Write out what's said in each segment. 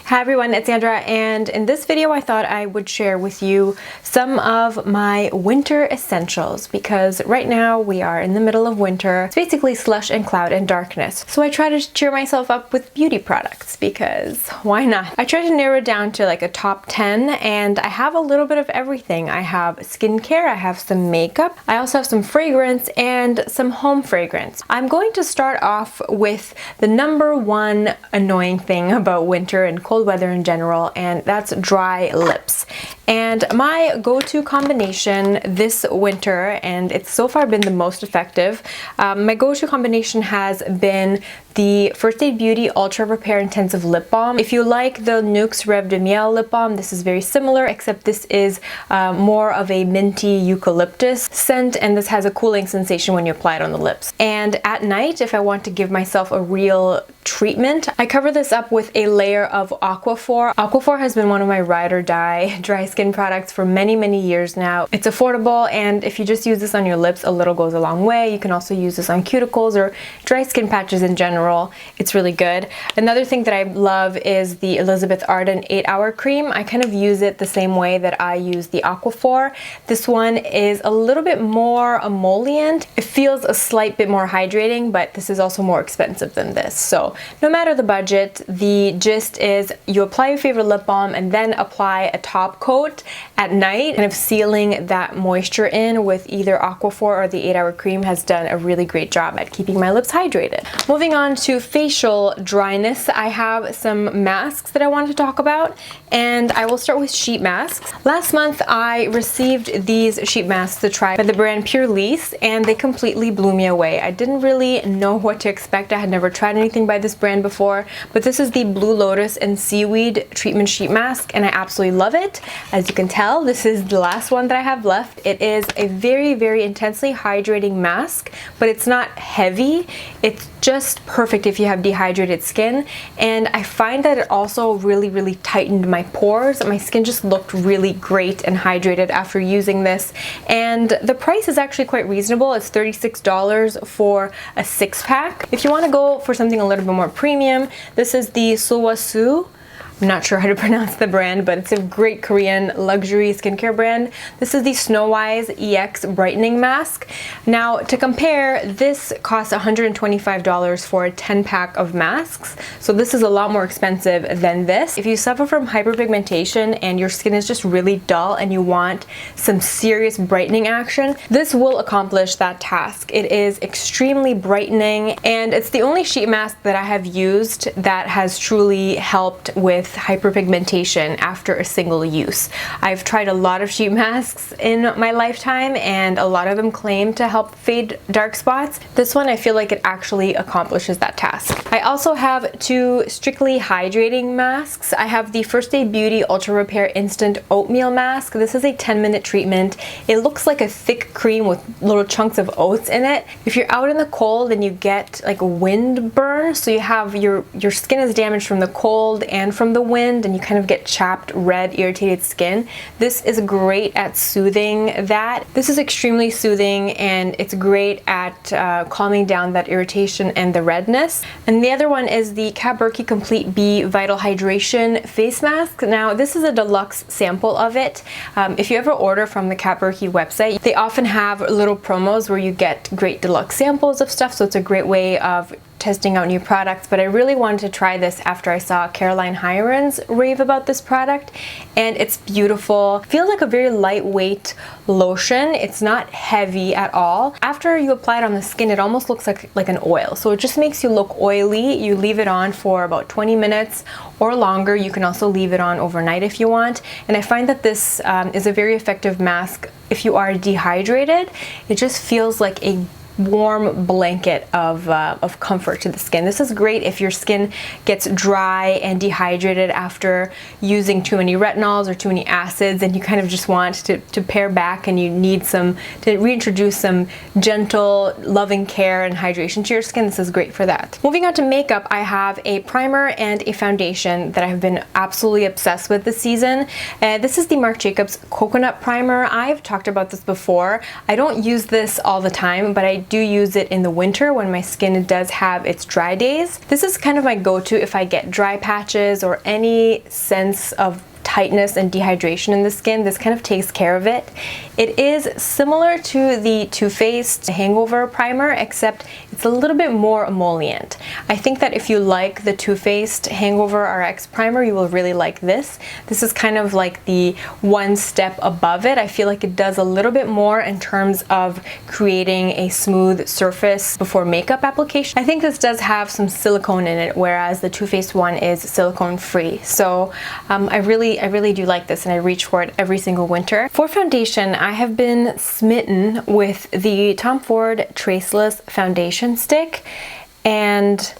Hi everyone, it's Sandra, and in this video I thought I would share with you some of my winter essentials because right now we are in the middle of winter. It's basically slush and cloud and darkness. So I try to cheer myself up with beauty products because why not? I try to narrow it down to like a top 10 and I have a little bit of everything. I have skincare, I have some makeup, I also have some fragrance and some home fragrance. I'm going to start off with the number one annoying thing about winter and cold weather in general, and that's dry lips. And my go-to combination this winter, and it's so far been the most effective, my go-to combination has been the First Aid Beauty Ultra Repair Intensive Lip Balm. If you like the Nuxe Rêve de Miel lip balm, this is very similar, except this is more of a minty eucalyptus scent, and this has a cooling sensation when you apply it on the lips. And at night, if I want to give myself a real treatment, I cover this up with a layer of Aquaphor. Aquaphor has been one of my ride or die dry skin products for many years now. It's affordable, and if you just use this on your lips, a little goes a long way. You can also use this on cuticles or dry skin patches in general. It's really good. Another thing that I love is the Elizabeth Arden 8-hour cream. I kind of use it the same way that I use the Aquaphor. This one is a little bit more emollient. It feels a slight bit more hydrating, but this is also more expensive than this. So no matter the budget, the gist is you apply your favorite lip balm and then apply a top coat at night, kind of sealing that moisture in with either Aquaphor or the 8-hour cream has done a really great job at keeping my lips hydrated. Moving on to facial dryness, I have some masks that I want to talk about, and I will start with sheet masks. Last month I received these sheet masks to try by the brand Pur-lisse, and they completely blew me away. I didn't really know what to expect. I had never tried anything by this brand before, but this is the Blue Lotus and Seaweed treatment sheet mask, and I absolutely love it. As you can tell, this is the last one that I have left. It is a very intensely hydrating mask, but it's not heavy. It's just perfect if you have dehydrated skin, and I find that it also really tightened my pores. My skin just looked really great and hydrated after using this, and the price is actually quite reasonable. It's $36 for a 6-pack. If you want to go for something a little bit more premium, this is the Sulwhasoo. I'm not sure how to pronounce the brand, but it's a great Korean luxury skincare brand. This is the Snowise EX Brightening Mask. Now, to compare, this costs $125 for a 10-pack of masks, so this is a lot more expensive than this. If you suffer from hyperpigmentation and your skin is just really dull and you want some serious brightening action, this will accomplish that task. It is extremely brightening, and it's the only sheet mask that I have used that has truly helped with hyperpigmentation after a single use. I've tried a lot of sheet masks in my lifetime, and a lot of them claim to help fade dark spots. This one, I feel like it actually accomplishes that task. I also have two strictly hydrating masks. I have the First Aid Beauty Ultra Repair Instant Oatmeal Mask. This is a 10-minute treatment. It looks like a thick cream with little chunks of oats in it. If you're out in the cold and you get like a wind burn, so you have your skin is damaged from the cold and from the wind, and you kind of get chapped, red, irritated skin, this is great at soothing that. This is extremely soothing, and it's great at calming down that irritation and the redness. And the other one is the Burki Complete B Vital Hydration Face Mask. Now, this is a deluxe sample of it. If you ever order from the Burki website, they often have little promos where you get great deluxe samples of stuff, so it's a great way of testing out new products. But I really wanted to try this after I saw Caroline Hirons rave about this product, and it's beautiful. Feels like a very lightweight lotion. It's not heavy at all. After you apply it on the skin, it almost looks like an oil, so it just makes you look oily. You leave it on for about 20 minutes or longer. You can also leave it on overnight if you want, and I find that this is a very effective mask if you are dehydrated. It just feels like a warm blanket of comfort to the skin. This is great if your skin gets dry and dehydrated after using too many retinols or too many acids, and you kind of just want to pare back and you need to reintroduce some gentle, loving care and hydration to your skin. This is great for that. Moving on to makeup, I have a primer and a foundation that I've been absolutely obsessed with this season. This is the Marc Jacobs Coconut Primer. I've talked about this before. I don't use this all the time, but I do use it in the winter when my skin does have its dry days. This is kind of my go-to if I get dry patches or any sense of tightness and dehydration in the skin. This kind of takes care of it. It is similar to the Too Faced Hangover Primer, except it's a little bit more emollient. I think that if you like the Too Faced Hangover RX Primer, you will really like this. This is kind of like the one step above it. I feel like it does a little bit more in terms of creating a smooth surface before makeup application. I think this does have some silicone in it, whereas the Too Faced one is silicone free. So I really do like this, and I reach for it every single winter. For foundation, I have been smitten with the Tom Ford Traceless foundation stick, and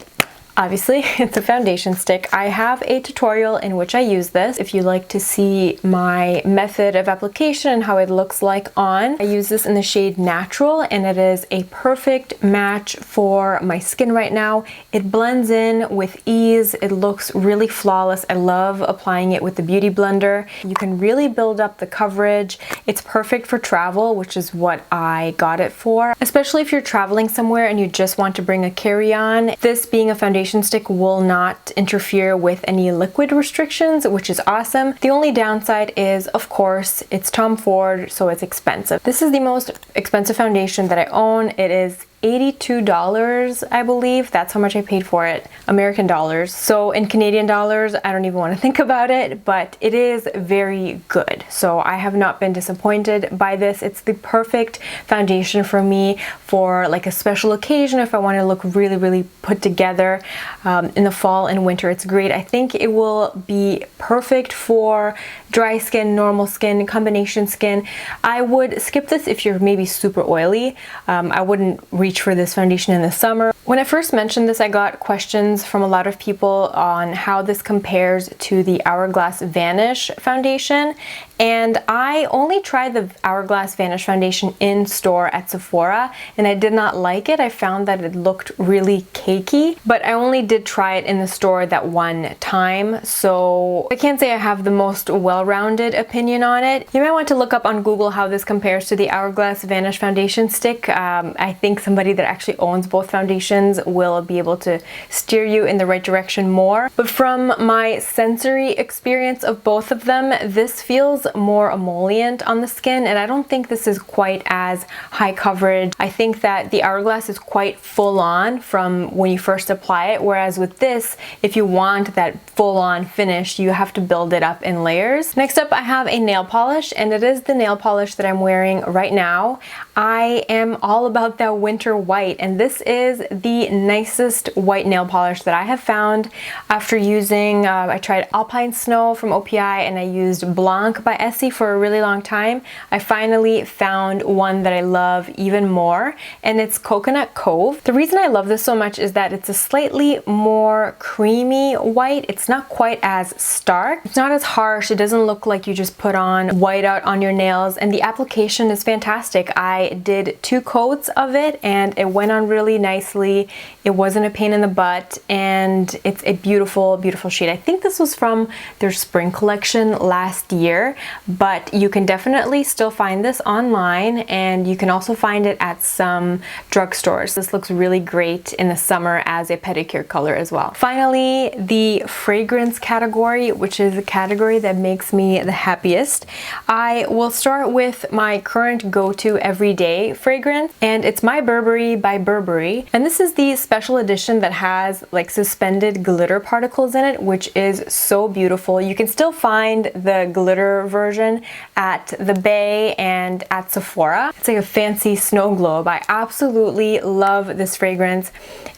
obviously it's a foundation stick. I have a tutorial in which I use this. If you like to see my method of application and how it looks like on, I use this in the shade Natural, and it is a perfect match for my skin right now. It blends in with ease. It looks really flawless. I love applying it with the Beauty Blender. You can really build up the coverage. It's perfect for travel, which is what I got it for, especially if you're traveling somewhere and you just want to bring a carry-on. This being a foundation stick will not interfere with any liquid restrictions, which is awesome. The only downside is, of course, it's Tom Ford, so it's expensive. This is the most expensive foundation that I own. It is $82, I believe. That's how much I paid for it, American dollars. So in Canadian dollars, I don't even want to think about it, but it is very good. So I have not been disappointed by this. It's the perfect foundation for me for like a special occasion if I want to look really put together in the fall and winter. It's great. I think it will be perfect for dry skin, normal skin, combination skin. I would skip this if you're maybe super oily. I wouldn't reach for this foundation in the summer. When I first mentioned this, I got questions from a lot of people on how this compares to the Hourglass Vanish foundation, and I only tried the Hourglass Vanish foundation in store at Sephora, and I did not like it. I found that it looked really cakey, but I only did try it in the store that one time, so I can't say I have the most well-rounded opinion on it. You might want to look up on Google how this compares to the Hourglass Vanish foundation stick. I think somebody that actually owns both foundations will be able to steer you in the right direction more. But from my sensory experience of both of them, this feels more emollient on the skin, and I don't think this is quite as high coverage. I think that the Hourglass is quite full on from when you first apply it, whereas with this, if you want that full on finish, you have to build it up in layers. Next up, I have a nail polish, and it is the nail polish that I'm wearing right now. I am all about that winter white, and this is the nicest white nail polish that I have found after using, I tried Alpine Snow from OPI, and I used Blanc by Essie for a really long time. I finally found one that I love even more, and it's Coconut Cove. The reason I love this so much is that it's a slightly more creamy white. It's not quite as stark. It's not as harsh. It doesn't look like you just put on white out on your nails, and the application is fantastic. I did 2 coats of it, and it went on really nicely. It wasn't a pain in the butt, and it's a beautiful shade. I think this was from their spring collection last year, but you can definitely still find this online, and you can also find it at some drugstores. This looks really great in the summer as a pedicure color as well. Finally, the fragrance category, which is the category that makes me the happiest. I will start with my current go-to everyday fragrance, and it's My Burberry by Burberry, and this is the special edition that has like suspended glitter particles in it, which is so beautiful. You can still find the glitter version at the Bay and at Sephora. It's like a fancy snow globe. I absolutely love this fragrance.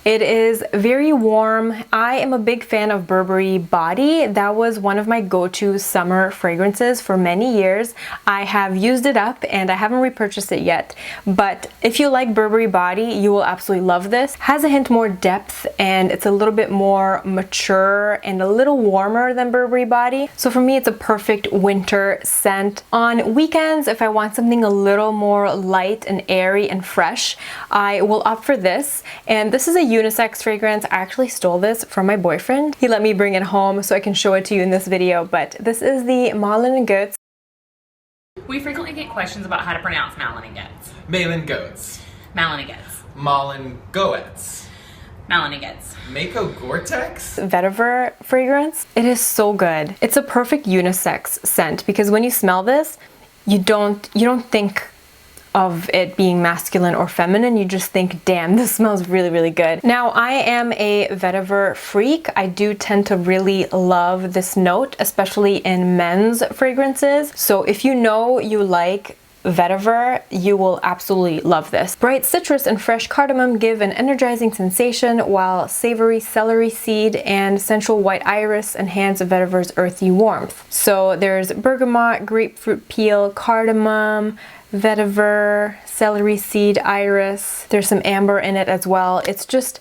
It is very warm. I am a big fan of Burberry Body. That was one of my go-to summer fragrances for many years. I have used it up and I haven't repurchased it yet, but if you like Burberry Body, you will absolutely love this. Has a hint more depth, and it's a little bit more mature and a little warmer than Burberry Body. So for me, it's a perfect winter scent. On weekends, if I want something a little more light and airy and fresh, I will opt for this. And this is a unisex fragrance. I actually stole this from my boyfriend. He let me bring it home so I can show it to you in this video, but this is the Malin and Goetz. We frequently get questions about how to pronounce Malin and Goetz. Malin Goetz. Malin and Goetz. Malin Goetz. Malin Goetz. Mako Gore-Tex? Vetiver fragrance. It is so good. It's a perfect unisex scent because when you smell this, you don't think of it being masculine or feminine. You just think, damn, this smells really, really good. Now, I am a vetiver freak. I do tend to really love this note, especially in men's fragrances. So if you know you like vetiver, you will absolutely love this. Bright citrus and fresh cardamom give an energizing sensation, while savory celery seed and sensual white iris enhance vetiver's earthy warmth. So there's bergamot, grapefruit peel, cardamom, vetiver, celery seed, iris. There's some amber in it as well. It's just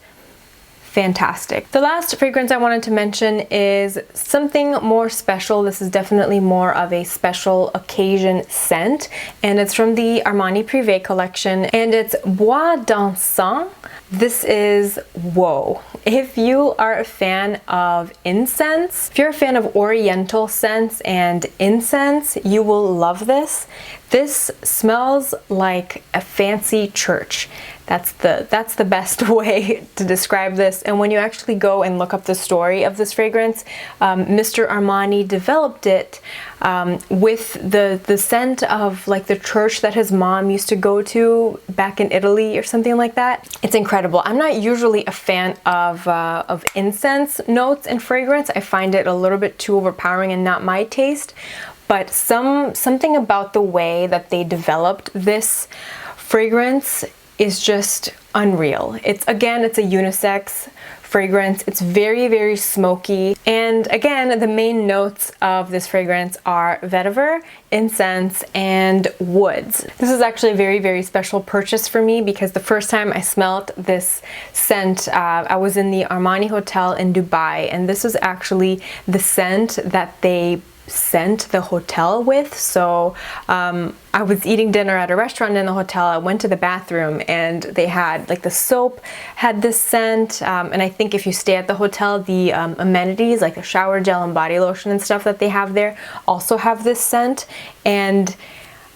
fantastic. The last fragrance I wanted to mention is something more special. This is definitely more of a special occasion scent, and it's from the Armani Prive collection, and it's Bois d'Encens. This is, whoa. If you are a fan of incense, if you're a fan of oriental scents and incense, you will love this. This smells like a fancy church. That's the best way to describe this. And when you actually go and look up the story of this fragrance, Mr. Armani developed it with the scent of like the church that his mom used to go to back in Italy or something like that. It's incredible. I'm not usually a fan of incense notes in fragrance. I find it a little bit too overpowering and not my taste. But something about the way that they developed this fragrance is just unreal. It's a unisex fragrance. It's very, very smoky. And again, the main notes of this fragrance are vetiver, incense, and woods. This is actually a very, very special purchase for me because the first time I smelled this scent, I was in the Armani Hotel in Dubai, and this was actually the scent that they sent the hotel with. So I was eating dinner at a restaurant in the hotel. I went to the bathroom and they had like the soap had this scent, and I think if you stay at the hotel, the amenities like the shower gel and body lotion and stuff that they have there also have this scent, and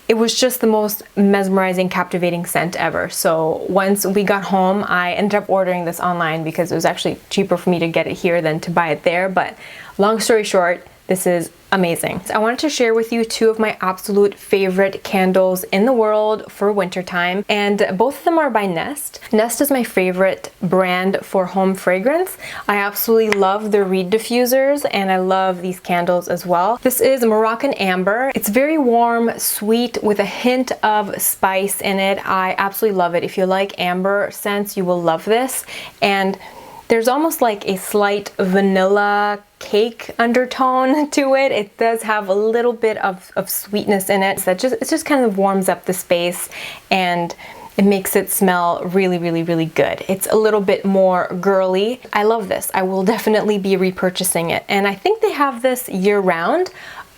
it was just the most mesmerizing, captivating scent ever. So once we got home, I ended up ordering this online because it was actually cheaper for me to get it here than to buy it there. But long story short, this is amazing. I wanted to share with you two of my absolute favorite candles in the world for wintertime, and both of them are by Nest. Nest is my favorite brand for home fragrance. I absolutely love the reed diffusers, and I love these candles as well. This is Moroccan Amber. It's very warm, sweet, with a hint of spice in it. I absolutely love it. If you like amber scents, you will love this. And there's almost like a slight vanilla cake undertone to it. It does have a little bit of sweetness in it. So it just kind of warms up the space, and it makes it smell really, really, really good. It's a little bit more girly. I love this. I will definitely be repurchasing it. And I think they have this year round.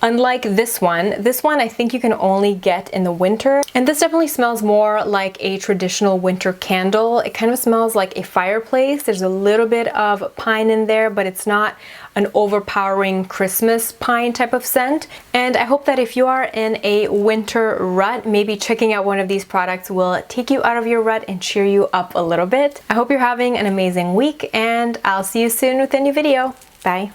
Unlike this one I think you can only get in the winter. And this definitely smells more like a traditional winter candle. It kind of smells like a fireplace. There's a little bit of pine in there, but it's not an overpowering Christmas pine type of scent. And I hope that if you are in a winter rut, maybe checking out one of these products will take you out of your rut and cheer you up a little bit. I hope you're having an amazing week, and I'll see you soon with a new video. Bye.